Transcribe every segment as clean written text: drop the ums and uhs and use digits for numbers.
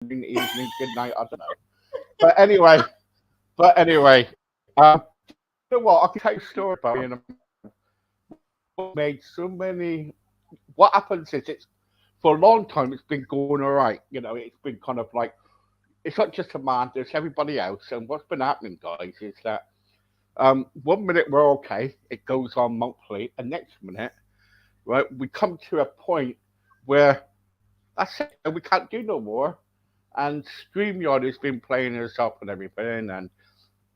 afternoon, evening, good night. I don't know. But anyway, you know what? I can tell you a story about being a made so many. What happens is it's for a long time it's been going all right. You know, it's been kind of like it's not just a man, there's everybody else. And what's been happening, guys, is that 1 minute we're okay, it goes on monthly, and next minute, right, we come to a point where that's it, we can't do no more. And StreamYard has been playing us up and everything,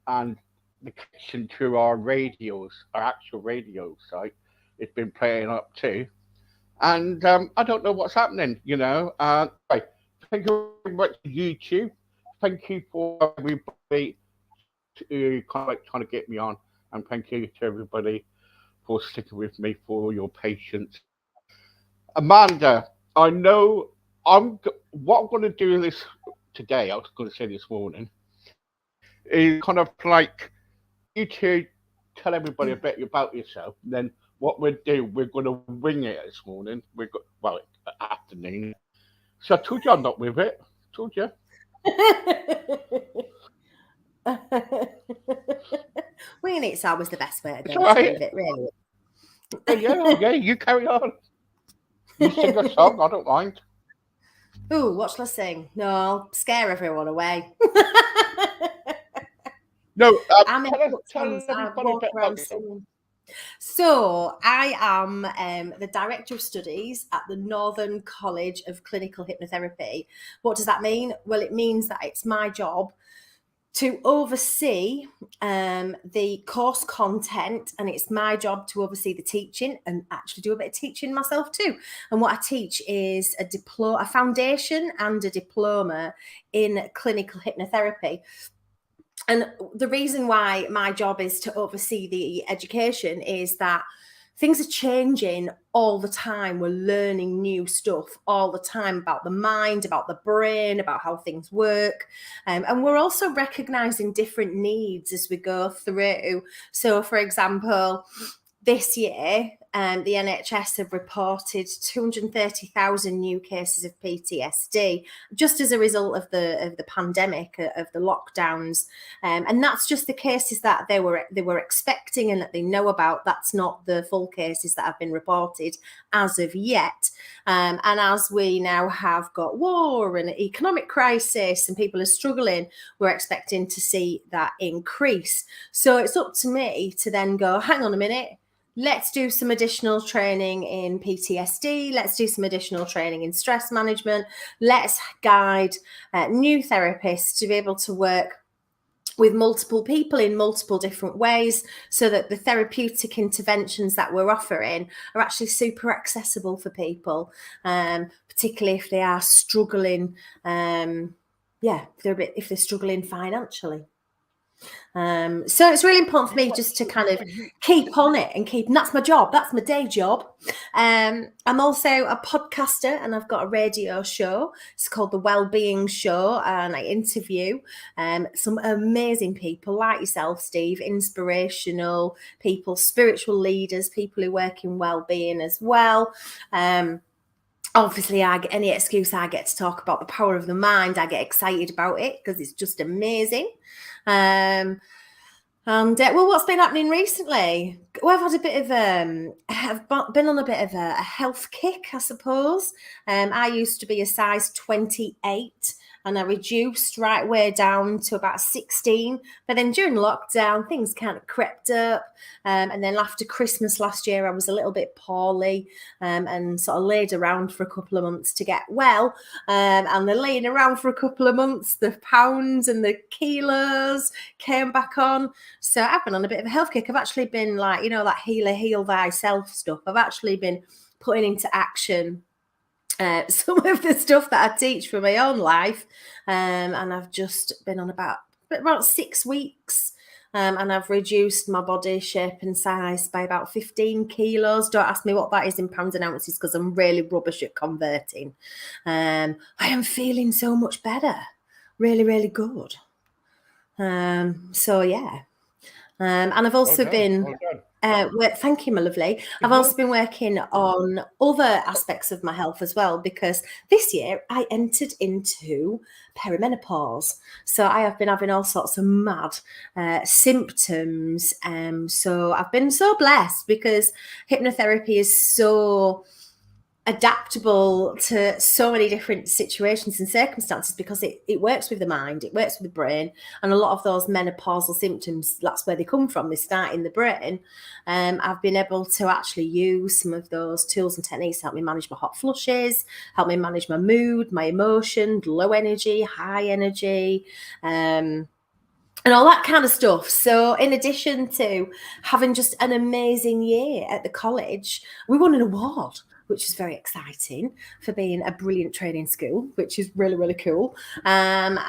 and the connection to our radios, our actual radio site, it's been playing up too. And I don't know what's happening, you know. Anyway, thank you very much, YouTube. Thank you for everybody to kind of like trying to get me on, and thank you to everybody for sticking with me, for your patience. Amanda, I know what I'm going to do this today. I was going to say this morning is kind of like you to tell everybody a bit about yourself. And then what we'll do, we're going to wing it this morning. We've got well afternoon. So I told you I'm not with it. Told you. Winging it's always the best way to It's go, all right. Steve. It really. Yeah. You carry on. You sing a song. I don't mind. Ooh, what shall I sing? No, I'll scare everyone away. No. I make Tell us. up Tell songs. I everybody a walk bit about around yourself. singing. So I am the Director of Studies at the Northern College of Clinical Hypnotherapy. What does that mean? Well, it means that it's my job to oversee the course content, and it's my job to oversee the teaching and actually do a bit of teaching myself too. And what I teach is a foundation and a diploma in clinical hypnotherapy. And the reason why my job is to oversee the education is that things are changing all the time. We're learning new stuff all the time about the mind, about the brain, about how things work. And we're also recognizing different needs as we go through. So, for example, this year, the NHS have reported 230,000 new cases of PTSD just as a result of the pandemic, of the lockdowns, and that's just the cases that they were expecting and that they know about. That's not the full cases that have been reported as of yet. And as we now have got war and economic crisis and people are struggling, we're expecting to see that increase. So it's up to me to then go, hang on a minute. Let's do some additional training in PTSD. Let's do some additional training in stress management. Let's guide new therapists to be able to work with multiple people in multiple different ways so that the therapeutic interventions that we're offering are actually super accessible for people, particularly if they are struggling. If they're struggling financially. So it's really important for me just to kind of keep on it and that's my job. That's my day job. I'm also a podcaster and I've got a radio show. It's called The Wellbeing Show, and I interview some amazing people like yourself, Steve, inspirational people, spiritual leaders, people who work in wellbeing as well. Obviously, any excuse I get to talk about the power of the mind, I get excited about it because it's just amazing. And what's been happening recently? Well, I've had a bit of I've been on a bit of a health kick, I suppose. I used to be a size 28 and I reduced right way down to about 16. But then during lockdown, things kind of crept up. And then after Christmas last year, I was a little bit poorly and sort of laid around for a couple of months to get well. And then laying around for a couple of months, the pounds and the kilos came back on. So I've been on a bit of a health kick. I've actually been like, that heal thyself stuff. I've actually been putting into action some of the stuff that I teach for my own life. And I've just been on about 6 weeks. And I've reduced my body shape and size by about 15 kilos. Don't ask me what that is in pounds and ounces because I'm really rubbish at converting. I am feeling so much better. Really, really good. So, yeah. And I've also been Thank you, my lovely. I've also been working on other aspects of my health as well, because this year I entered into perimenopause. So I have been having all sorts of mad symptoms. So I've been so blessed because hypnotherapy is so adaptable to so many different situations and circumstances, because it works with the mind, it works with the brain, and a lot of those menopausal symptoms, that's where they come from, they start in the brain. I've been able to actually use some of those tools and techniques to help me manage my hot flushes, help me manage my mood, my emotion, low energy, high energy, and all that kind of stuff. So in addition to having just an amazing year at the college, we won an award, which is very exciting, for being a brilliant training school, which is really, really cool. And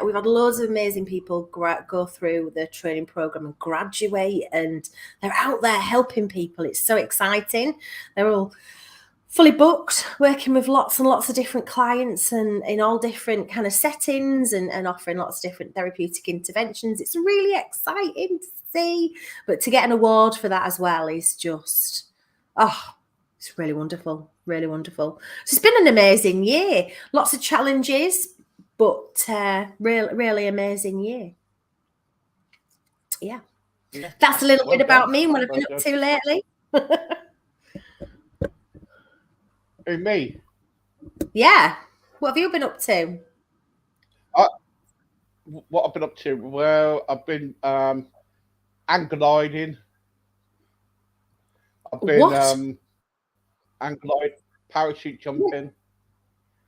we've had loads of amazing people go through the training program and graduate, and they're out there helping people. It's so exciting. They're all fully booked, working with lots and lots of different clients and in all different kind of settings, and offering lots of different therapeutic interventions. It's really exciting to see. But to get an award for that as well is just, it's really wonderful, really wonderful. So it's been an amazing year. Lots of challenges, but really amazing year. Yeah. That's a little bit about me and what I've been up to lately. Who, me? Yeah. What have you been up to? What I've been up to? Well, I've been hang gliding. I've been What? hang glide, parachute jumping.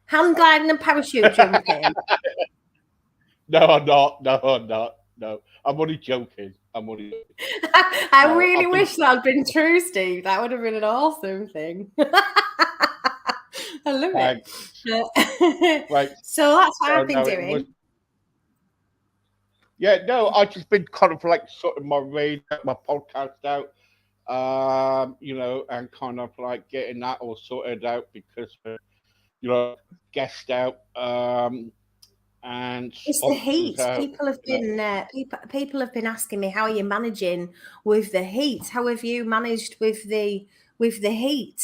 Hang gliding and parachute jumping? No, I'm not. No, I'm not. No, I'm only joking. I really wish that had been true, Steve. That would have been an awesome thing. I love it. Right. So that's what I've been doing. Yeah, no, I've just been kind of like sorting my podcast out, and kind of like getting that all sorted out because, guest out, and it's the heat. People have been asking me, how are you managing with the heat? How have you managed with the heat?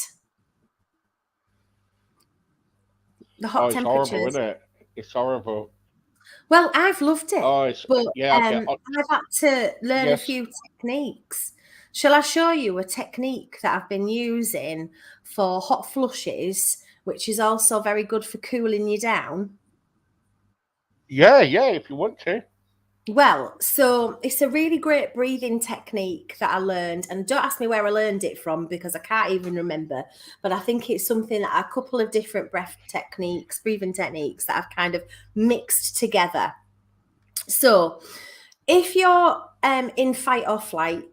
The hot temperatures. Horrible, isn't it? It's horrible. Well, I've loved it, but I've had to learn a few techniques. Shall I show you a technique that I've been using for hot flushes, which is also very good for cooling you down? Yeah, if you want to. Well, so it's a really great breathing technique that I learned, and don't ask me where I learned it from because I can't even remember, but I think it's something that a couple of different breathing techniques that I've kind of mixed together. So if you're in fight or flight,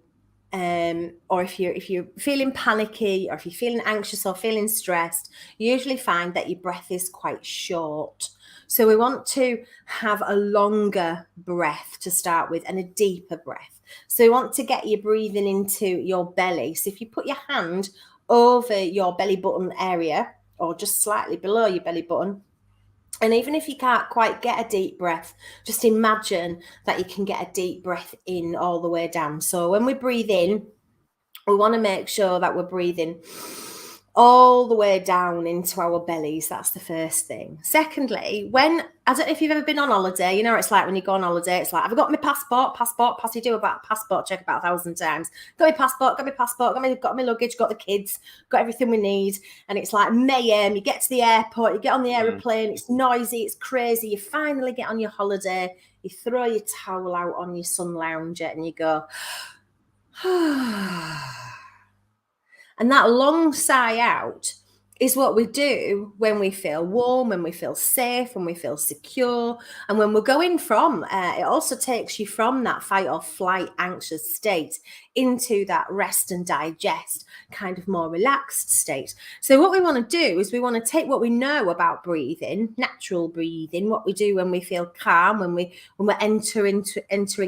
or if you're feeling panicky, or if you're feeling anxious or feeling stressed, you usually find that your breath is quite short. So we want to have a longer breath to start with and a deeper breath. So we want to get you breathing into your belly. So if you put your hand over your belly button area, or just slightly below your belly button, and even if you can't quite get a deep breath, just imagine that you can get a deep breath in all the way down. So when we breathe in, we want to make sure that we're breathing all the way down into our bellies. That's the first thing. Secondly, I don't know if you've ever been on holiday, you know what it's like when you go on holiday. It's like, have I got my passport? You do about passport check about 1,000 times. Got my passport, got my luggage, got the kids, got everything we need. And it's like mayhem. You get to the airport, you get on the aeroplane, it's noisy, it's crazy. You finally get on your holiday, you throw your towel out on your sun lounger and you go, and that long sigh out is what we do when we feel warm, when we feel safe, when we feel secure. And when we're going from, it also takes you from that fight or flight anxious state into that rest and digest kind of more relaxed state. So what we want to do is we want to take what we know about breathing, natural breathing, what we do when we feel calm, when we're entering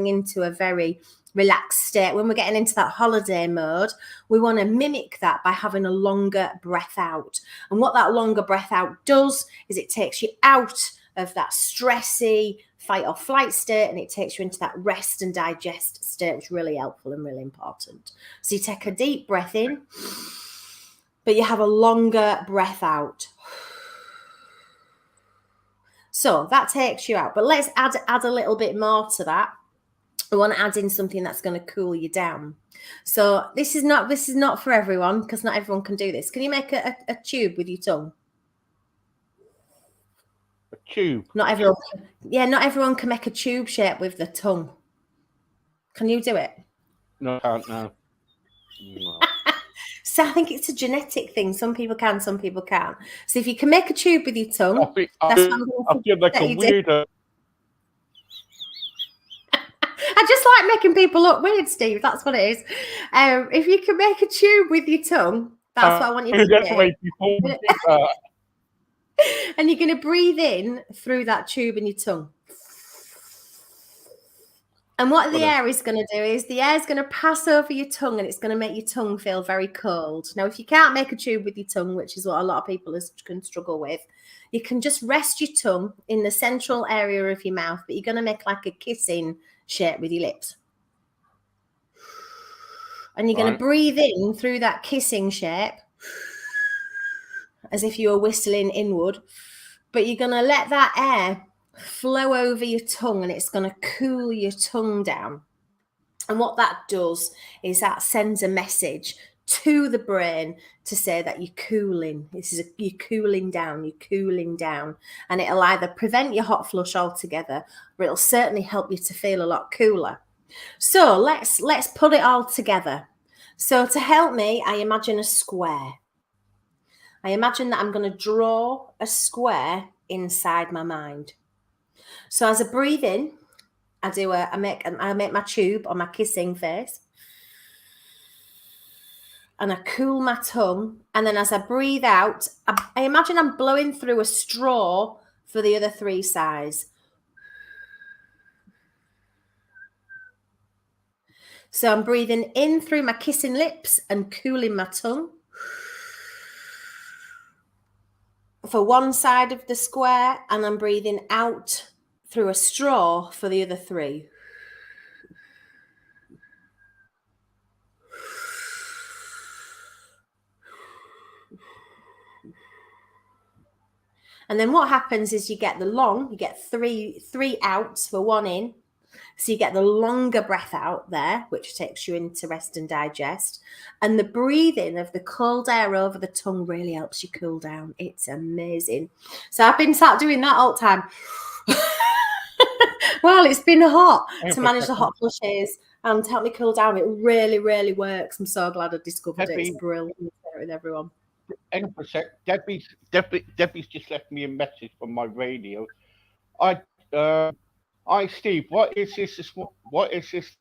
into a very relaxed state, when we're getting into that holiday mode. We want to mimic that by having a longer breath out. And what that longer breath out does is it takes you out of that stressy, fight or flight state, and it takes you into that rest and digest state, which is really helpful and really important. So you take a deep breath in, but you have a longer breath out. So that takes you out. But let's add a little bit more to that. We want to add in something that's going to cool you down. So this is not for everyone, because not everyone can do this. Can you make a tube with your tongue? A tube? Not everyone can make a tube shape with the tongue. Can you do it? No, I can't now. No. So I think it's a genetic thing. Some people can, some people can't. So if you can make a tube with your tongue, I feel like a weirdo. I just like making people look weird, Steve. That's what it is. If you can make a tube with your tongue, that's what I want you to do. And you're going to breathe in through that tube in your tongue. And what the air is going to do is the air is going to pass over your tongue, and it's going to make your tongue feel very cold. Now, if you can't make a tube with your tongue, which is what a lot of people can struggle with, you can just rest your tongue in the central area of your mouth, but you're going to make like a kissing shape with your lips. And you're going to breathe in through that kissing shape as if you were whistling inward, but you're going to let that air flow over your tongue, and it's going to cool your tongue down. And what that does is that sends a message to the brain to say that you're cooling. You're cooling down, and it'll either prevent your hot flush altogether, or it'll certainly help you to feel a lot cooler. So let's put it all together. So to help me, I imagine a square. I imagine that I'm going to draw a square inside my mind. So as I breathe in, I make my tube on my kissing face, and I cool my tongue. And then as I breathe out, I imagine I'm blowing through a straw for the other three sides. So I'm breathing in through my kissing lips and cooling my tongue for one side of the square, and I'm breathing out through a straw for the other three. And then what happens is you get three outs for one in. So you get the longer breath out there, which takes you into rest and digest. And the breathing of the cold air over the tongue really helps you cool down. It's amazing. So I've been sat doing that all the time. Well, it's been hot to manage the hot flushes and help me cool down. It really, really works. I'm so glad I discovered it. It's brilliant. Share it with everyone. Debbie's just left me a message from my radio. Hi, Steve. What is this? What is this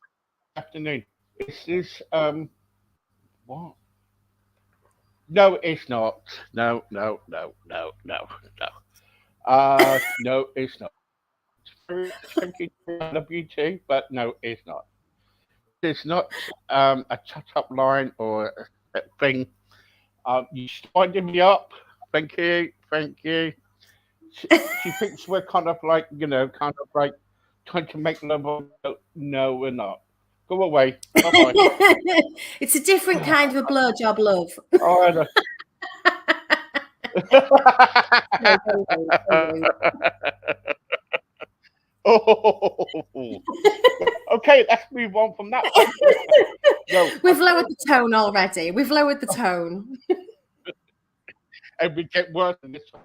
afternoon? Is this what? No, it's not. No. No, it's not. WT, but no, it's not. It's not a chat-up line or a thing. You winding me up. Thank you. She thinks we're kind of like trying to make love. No, we're not. Go away. Bye-bye. It's a different kind of a blowjob, love. Oh, I know. Oh. Okay, let's move on from that. We've lowered the tone already. We've lowered the tone. And we get worse than this one.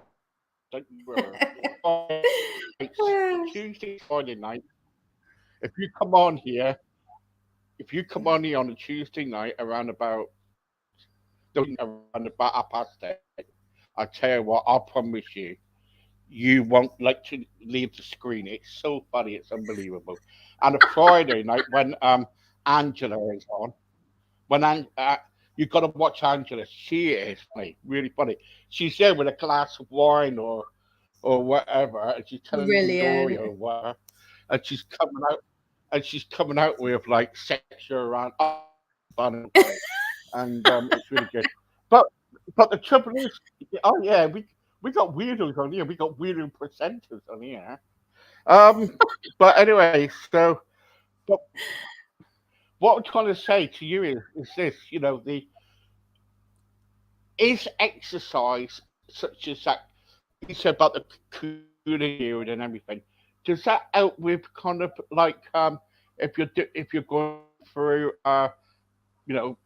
Tuesday, Friday night. If you come on here on a Tuesday night around about 8:30, I tell you what, I promise you won't like to leave the screen. It's so funny, it's unbelievable. And a Friday night when Angela is on, you've got to watch Angela. She is funny, really funny. She's there with a glass of wine or whatever, and she's telling the story or whatever, and she's coming out with like sexual around fun, and it's really good. But the trouble is, we got weirdos on here. We got weirdo presenters on here, But anyway, so but what I'm trying to say to you is this, the is exercise such as that you said about the cooling period and everything. Does that help with kind of like if you're going through you know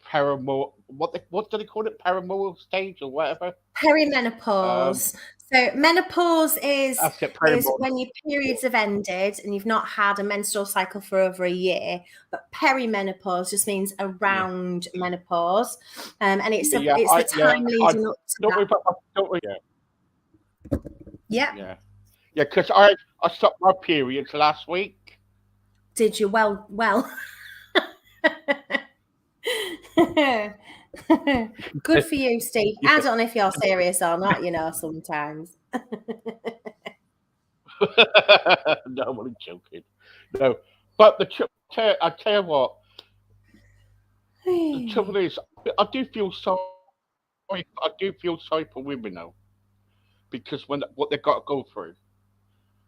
paramore what do they call it, paramoral stage or whatever? Um, Perimenopause. So menopause that's it, is paramore. when your periods have ended and you've not had a menstrual cycle for over a year. But perimenopause just means Yeah, around menopause, and yeah, yeah. it's the time I leading up to don't that. worry about don't worry. Yeah, Yeah. yeah, yeah. Because I stopped my periods last week. Did you? Well. Good for you, Steve. I don't know if you're serious or not, sometimes. No, I'm only joking. No, but I tell you what, the trouble is, I do feel sorry. I do feel sorry for women now because when what they got to go through,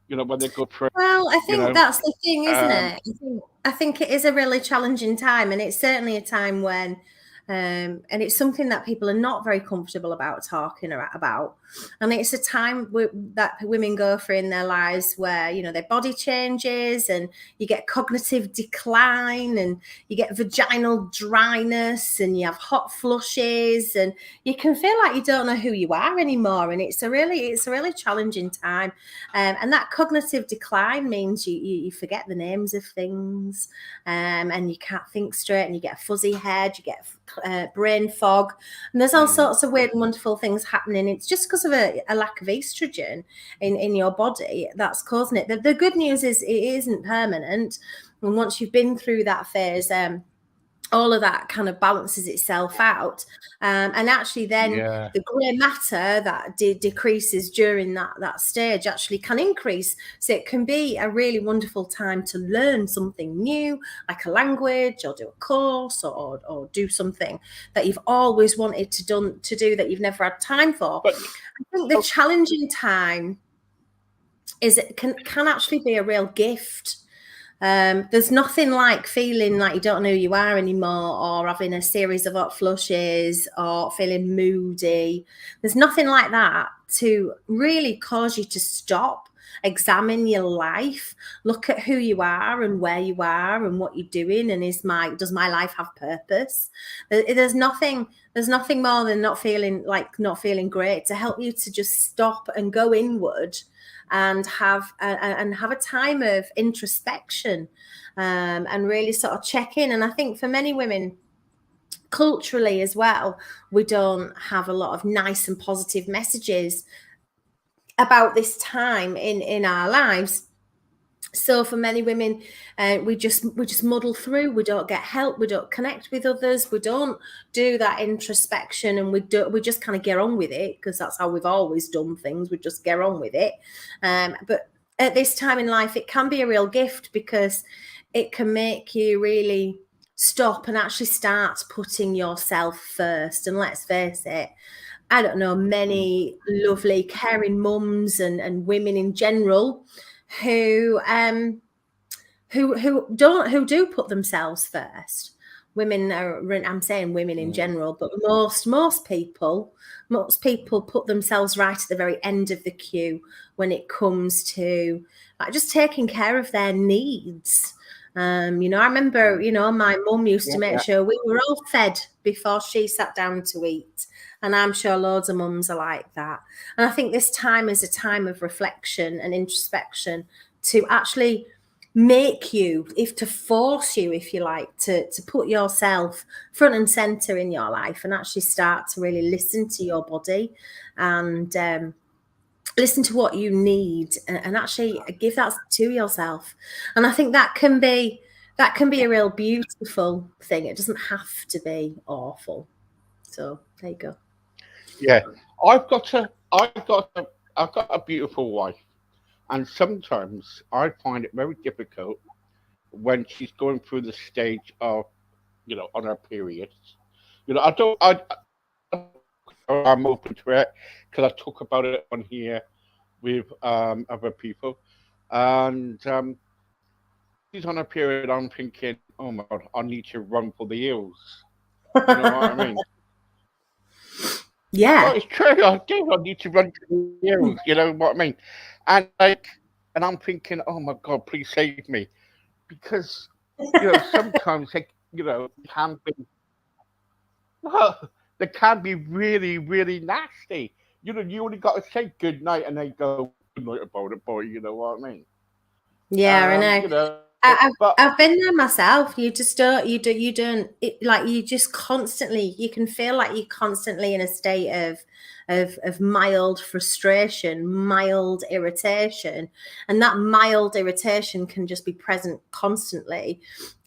when they go through, Well, I you think know, that's the thing, isn't um, it? I think it is a really challenging time, and it's certainly a time when, and it's something that people are not very comfortable about talking about. And it's a time that women go through in their lives where their body changes, and you get cognitive decline, and you get vaginal dryness, and you have hot flushes, and you can feel like you don't know who you are anymore. And it's a really challenging time. And that cognitive decline means you forget the names of things, and you can't think straight, and you get a fuzzy head, you get brain fog, and there's all mm, sorts of weird and wonderful things happening. It's just because of a lack of estrogen in your body that's causing it. The good news is it isn't permanent, and once you've been through that phase, all of that kind of balances itself out, and actually then yeah, the grey matter that decreases during that stage actually can increase, so it can be a really wonderful time to learn something new, like a language, or do a course, or do something that you've always wanted to do that you've never had time for. but I think the challenging time is it can actually be a real gift. There's nothing like feeling like you don't know who you are anymore, or having a series of hot flushes, or feeling moody. There's nothing like that to really cause you to stop, examine your life, look at who you are and where you are and what you're doing, and does my life have purpose? There's nothing more than not feeling great to help you to just stop and go inward and have a time of introspection, and really sort of check in. And I think for many women, culturally as well, we don't have a lot of nice and positive messages about this time in our lives. So for many women, we just muddle through. We don't get help. We don't connect with others. We don't do that introspection, and we just kind of get on with it, because that's how we've always done things. We just get on with it. But at this time in life, it can be a real gift, because it can make you really stop and actually start putting yourself first. And let's face it, I don't know many lovely caring mums and women in general who do put themselves first. Women are, I'm saying women in mm, general, but most people put themselves right at the very end of the queue when it comes to like just taking care of their needs. I remember, mm, my mum used yeah, to make yeah, sure we were all fed before she sat down to eat. And I'm sure loads of mums are like that. And I think this time is a time of reflection and introspection to actually make you, if to force you, if you like, to put yourself front and center in your life, and actually start to really listen to your body, and listen to what you need, and actually give that to yourself. And I think that can be a real beautiful thing. It doesn't have to be awful. So there you go. yeah. I've got a beautiful wife, and sometimes I find it very difficult when she's going through the stage of, on her periods. I don't. I'm open to it because I talk about it on here with other people. and she's on a period. I'm thinking, oh my god, I need to run for the hills. You know what I mean? Well, Yeah. it's true. I do. I need to run for the hills. You know what I mean? And and I'm thinking, oh my god, please save me, because sometimes can be well, they can be really, really nasty. You only got to say good night, and they go good night about it, boy. You know what I mean? Yeah, I know. But I've been there myself. You just don't. You don't. Like you just constantly. You can feel like you're constantly in a state of mild frustration, mild irritation, and that mild irritation can just be present constantly.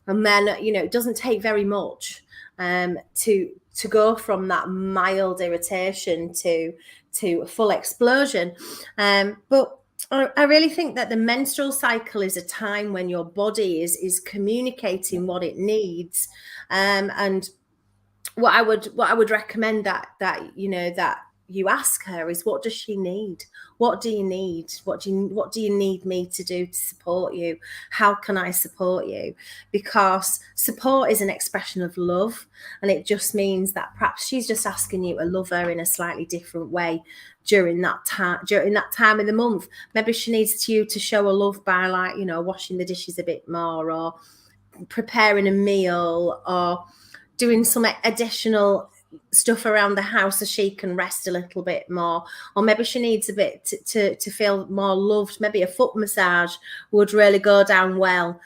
And then it doesn't take very much to go from that mild irritation to full explosion. But I really think that the menstrual cycle is a time when your body is communicating what it needs, and what I would recommend that you ask her is, what does she need? What do you need? What do you need me to do to support you? How can I support you? Because support is an expression of love, and it just means that perhaps she's just asking you to love her in a slightly different way during that time in the month. Maybe she needs you to show her love by, like, washing the dishes a bit more, or preparing a meal, or doing some additional stuff around the house so she can rest a little bit more. Or maybe she needs a bit to feel more loved. Maybe a foot massage would really go down well.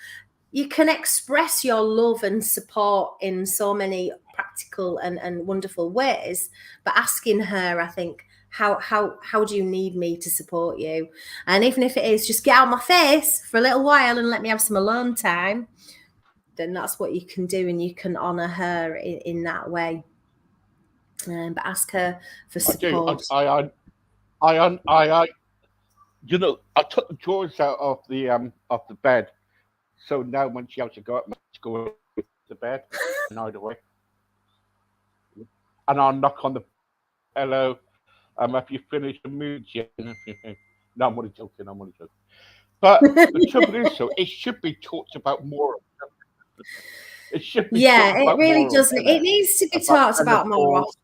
You can express your love and support in so many practical and wonderful ways, but asking her, I think, how do you need me to support you? And even if it is just get out of my face for a little while and let me have some alone time, then that's what you can do, and you can honor her in that way. But ask her for I do. support. I I took the drawers out of the bed, so now when she has to go up, to go to bed, and away, and I'll knock on the hello. Have you finished the mood yet? No, I'm only joking. I'm only joking. But the trouble is, so it should be talked about more. It should be Yeah, talked it about really more of, does. It needs to be about talked about more menopause.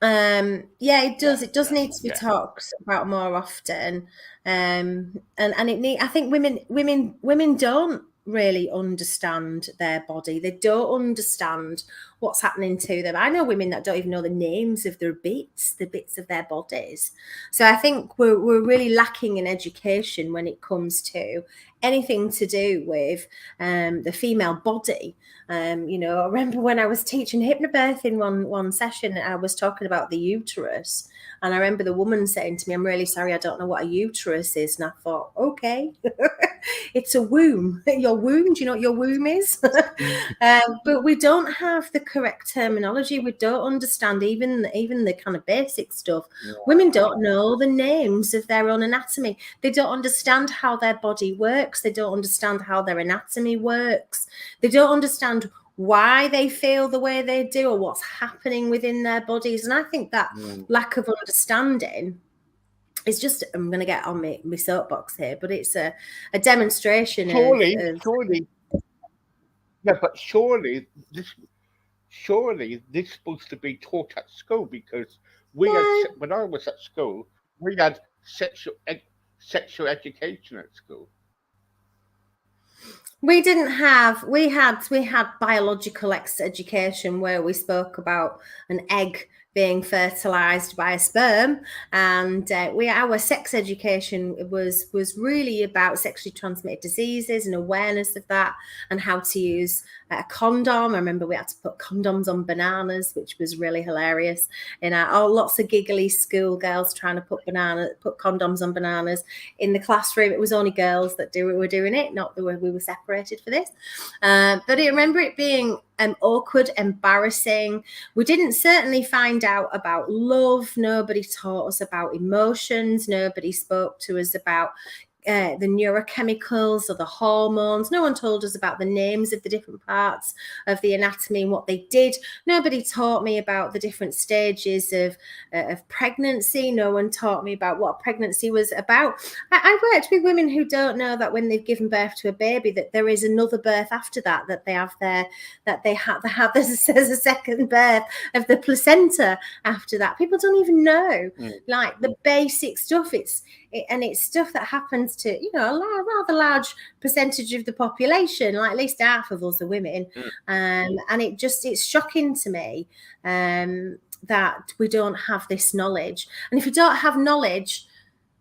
often. Yeah, it does. It does need to be Yeah. talked about more often. And it need. I think women don't really understand their body. They don't understand what's happening to them. I know women that don't even know the names of the bits of their bodies. So I think we're really lacking in education when it comes to anything to do with the female body. I remember when I was teaching hypnobirth in one session, I was talking about the uterus. And I remember the woman saying to me, I'm really sorry, I don't know what a uterus is. And I thought, okay, it's a womb. Your womb, do you know what your womb is? But we don't have the correct terminology. We don't understand even the kind of basic stuff. Women don't know the names of their own anatomy. They don't understand how their body works. They don't understand how their anatomy works. They don't understand why they feel the way they do or what's happening within their bodies. And I think that lack of understanding is just, I'm going to get on my soapbox here, but it's a demonstration Surely, yeah, but surely this supposed to be taught at school, because when I was at school, we had sexual education at school. We didn't have. We had biological education where we spoke about an egg being fertilized by a sperm, and our sex education was really about sexually transmitted diseases and awareness of that, and how to use a condom. I remember we had to put condoms on bananas, which was really hilarious. Lots of giggly schoolgirls trying to put condoms on bananas in the classroom. It was only girls that were doing it, not that we were separated for this. But I remember it being awkward, embarrassing. We didn't certainly find out about love. Nobody taught us about emotions. Nobody spoke to us about the neurochemicals or the hormones. No one told us about the names of the different parts of the anatomy and what they did. Nobody taught me about the different stages of pregnancy. No one taught me about what pregnancy was about. I worked with women who don't know that when they've given birth to a baby, that there is another birth after that, that they have there's a second birth of the placenta after that. People don't even know like the basic stuff. It's stuff that happens to, you know, a rather large percentage of the population, like at least half of us are women. And it's shocking to me that we don't have this knowledge. And if you don't have knowledge,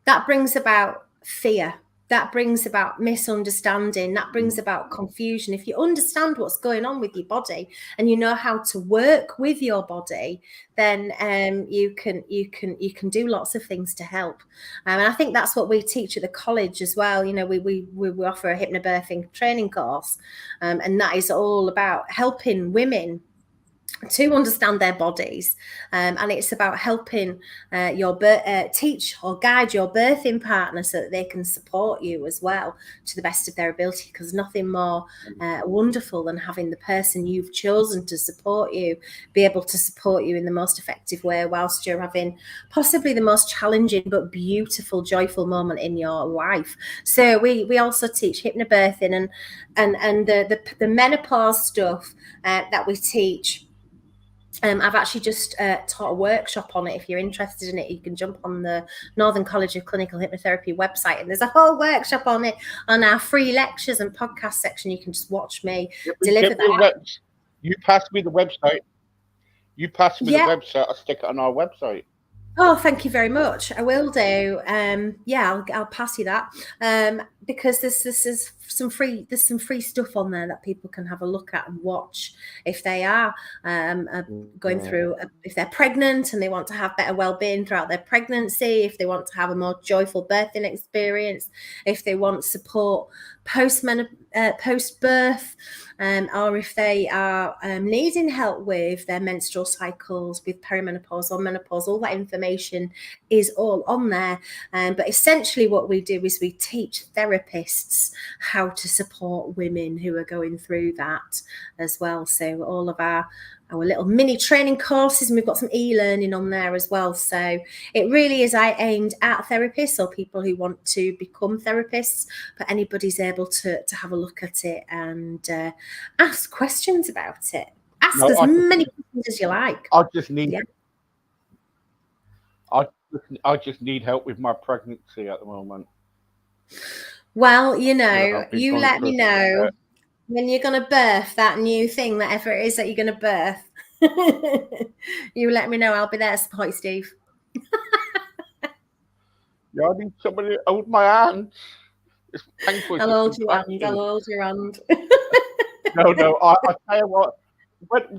that brings about fear. That brings about misunderstanding. That brings about confusion. If you understand what's going on with your body and you know how to work with your body, then you can do lots of things to help. And I think that's what we teach at the college as well. You know, we offer a hypnobirthing training course, and that is all about helping women to understand their bodies, and it's about helping teach or guide your birthing partner so that they can support you as well to the best of their ability, because nothing more wonderful than having the person you've chosen to support you be able to support you in the most effective way whilst you're having possibly the most challenging but beautiful, joyful moment in your life. So we also teach hypnobirthing and the menopause stuff that we teach. I've actually just taught a workshop on it. If you're interested in it, you can jump on the Northern College of Clinical Hypnotherapy website, and there's a whole workshop on it on our free lectures and podcast section. You can just watch me deliver that. You pass me the website. The website. I'll stick it on our website. Oh, thank you very much. I will do. I'll pass you that because there's some free stuff on there that people can have a look at and watch if they are going through, if they're pregnant and they want to have better well-being throughout their pregnancy, if they want to have a more joyful birthing experience, if they want support post-birth, or if they are needing help with their menstrual cycles, with perimenopause or menopause. All that information is all on there. But essentially what we do is we teach therapists how to support women who are going through that as well. So all of our little mini training courses, and we've got some e-learning on there as well. So it really is aimed at therapists or people who want to become therapists, but anybody's able to have a look at it and ask questions about it. Ask as many questions as you like. I just need help with my pregnancy at the moment. Well, you let me know when you're going to birth that new thing, whatever it is that you're going to birth. You let me know. I'll be there to support you, Steve. Yeah, I need somebody to hold my hand. It's painful. I'll hold your hand. No. I tell you what. But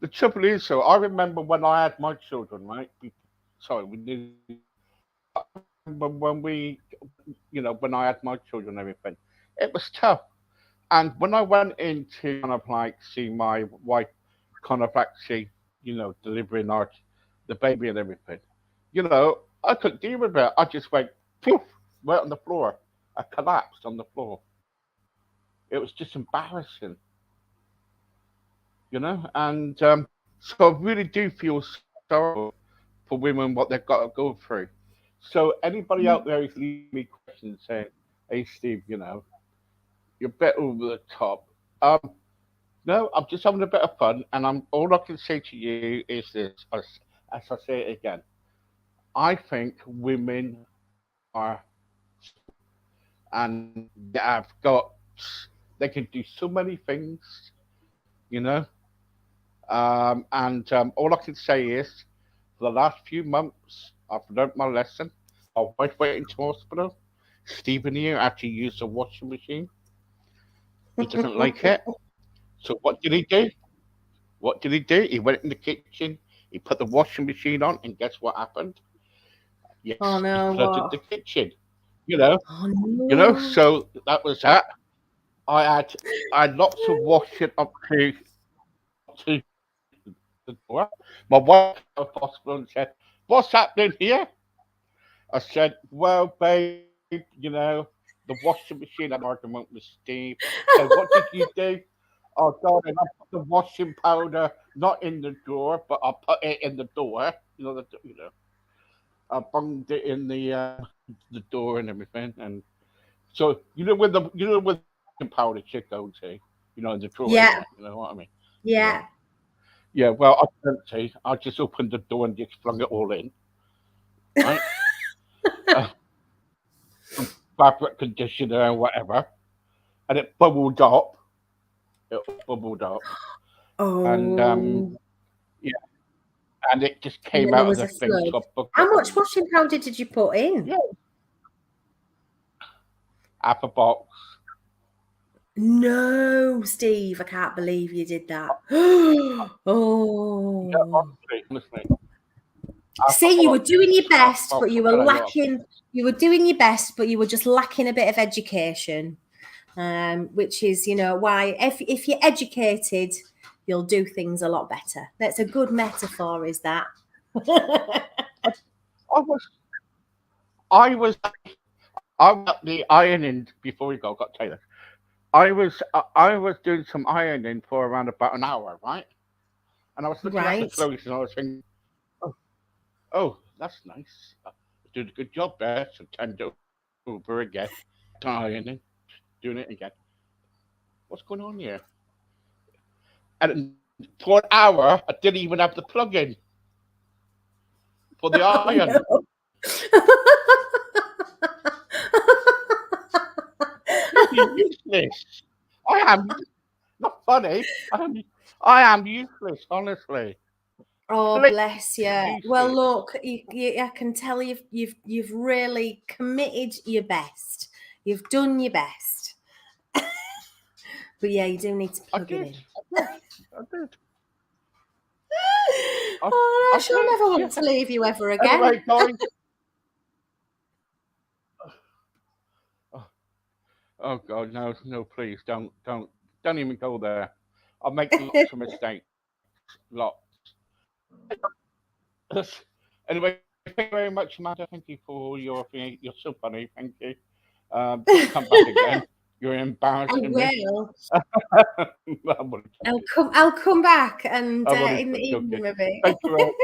the trouble is, so I remember when I had my children, right? When I had my children and everything, it was tough. And when I went into kind of like see my wife kind of actually, delivering the baby and everything, I couldn't deal with it. I just went poof, right on the floor. I collapsed on the floor. It was just embarrassing, and so I really do feel sorry for women, what they've got to go through. So anybody out there who's leaving me questions saying, hey, Steve, you're a bit over the top. No, I'm just having a bit of fun, and all I can say to you is this, as I say it again. I think women are, and they can do so many things, and all I can say is, for the last few months, I've learned my lesson. My wife went into hospital. Stephen here actually used a washing machine. He doesn't like it. So what did he do? He went in the kitchen, he put the washing machine on, and guess what happened? Yes, oh, no, he flooded the kitchen. So that was that. I had lots of washing up to the door. My wife came to the hospital and said, what's happening here? I said, well, babe, you know, the washing machine. I had an argument with Steve. So what did you do? Oh God! And I put the washing powder not in the drawer, but I put it in the door. I bunged it in the door and everything. And so where the washing powder should go to, in the drawer. Yeah, You know what I mean? yeah. Yeah. Well, I don't see. I just opened the door and just flung it all in. Right. uh, Fabric conditioner and whatever, and it bubbled up. It bubbled up, and Oh, yeah, and it just and came then there out of was the a thing flood. to a bucket. How much washing powder did you put in? Yeah, half a box. No, Steve, I can't believe you did that. Yeah, Oh. honestly, half a See, you were box. doing your Half a best, but box. you What were can I do? lacking. You were doing your best, but you were just lacking a bit of education. Which is, why if you're educated, you'll do things a lot better. That's a good metaphor, is that? I was, I was, I was at the ironing before we go. Got to tell you this. I was doing some ironing for around about an hour, right? And I was looking at the Right. clothes and I was thinking, oh, that's nice. Did a good job there. So turned it over again, ironing, doing it again. What's going on here? And for an hour, I didn't even have the plug in for the Oh, iron. no. Useless. I am not funny. I am useless, honestly. Oh, Completely bless you. Well, useless. look, I can tell you've really committed your best. You've done your best. But yeah, you do need to I plug it did. in. I did. I, Oh, I I shall did. never want Yeah. to leave you ever again. Anyway, guys. Oh God, no, no, please don't even go there. I make lots of mistakes, lots. Anyway, thank you very much, Amanda. Thank you for your thing. You're so funny. Thank you. Please come back again. You're I embarrassing me. will. I'm only I'll come back and I'm only in the joking. evening maybe. Thank you.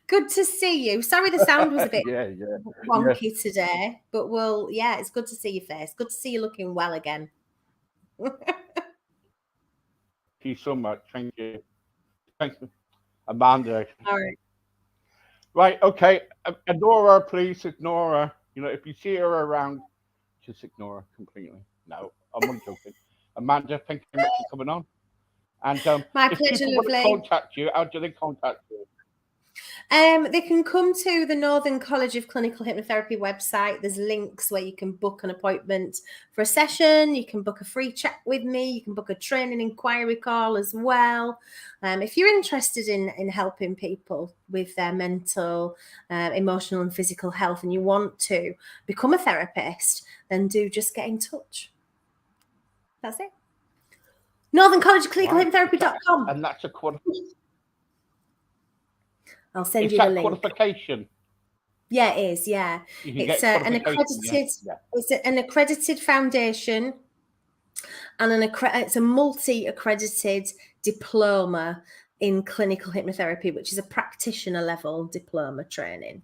Good to see you. Sorry the sound was a bit Yeah, yeah. wonky today, but it's good to see your face. Good to see you looking well again. Thank you so much. Thank you. Thank you, Amanda. All right. Right, okay. Ignore her, please. Ignore her. If you see her around, just ignore her completely. No, I'm only joking. Amanda, thank you very much for coming on. And My if pleasure, people want to lovely. contact you, how do they contact you? They can come to the Northern College of Clinical Hypnotherapy website. There's links where you can book an appointment for a session. You can book a free chat with me. You can book a training inquiry call as well. If you're interested in helping people with their mental, emotional and physical health and you want to become a therapist, then do just get in touch. That's it. Northern College of Clinical Hypnotherapy.com. And that's a I'll send is you the that link. qualification? Yeah, it is. Yeah, You can it's get an qualification. accredited. It's an accredited foundation, and it's a multi-accredited diploma in clinical hypnotherapy, which is a practitioner level diploma training.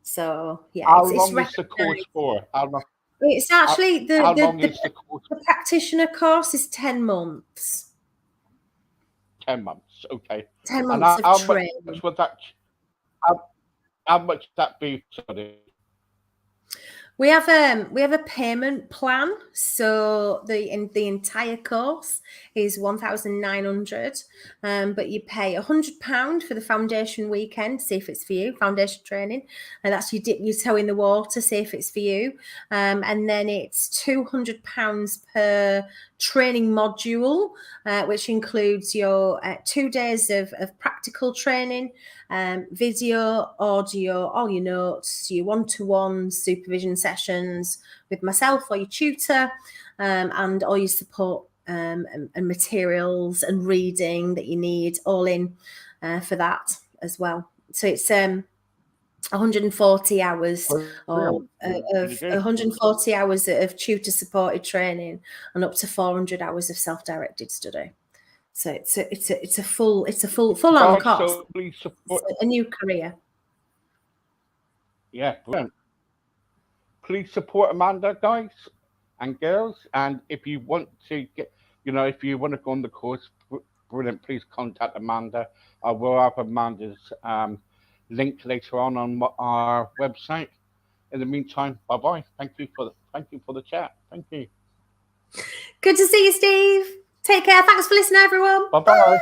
So yeah, How it's long is the course recognized. for? How long? It's actually How long is the course? the practitioner course is 10 months. 10 months. Okay. 10 And months of how training. much would that? How much would that be? Sorry. We have a payment plan, so the entire course is 1,900, but you pay £100 for the foundation weekend, see if it's for you, foundation training, and that's you dip your toe in the water, see if it's for you, and then it's £200 per training module, which includes your 2 days of practical training, video, audio, all your notes, your one-to-one supervision sessions with myself or your tutor, and all your support and materials and reading that you need all in for that as well. So it's 140 hours or of You do. 140 hours of tutor supported training and up to 400 hours of self-directed study. So it's a full on Guys, course. so please support. It's a new career. Yeah, brilliant. Please support Amanda, guys and girls. And if you want to get, if you want to go on the course, brilliant. Please contact Amanda. I will have Amanda's link later on our website. In the meantime, bye bye. Thank you for the chat. Thank you. Good to see you, Steve. Take care. Thanks for listening, everyone. Bye bye.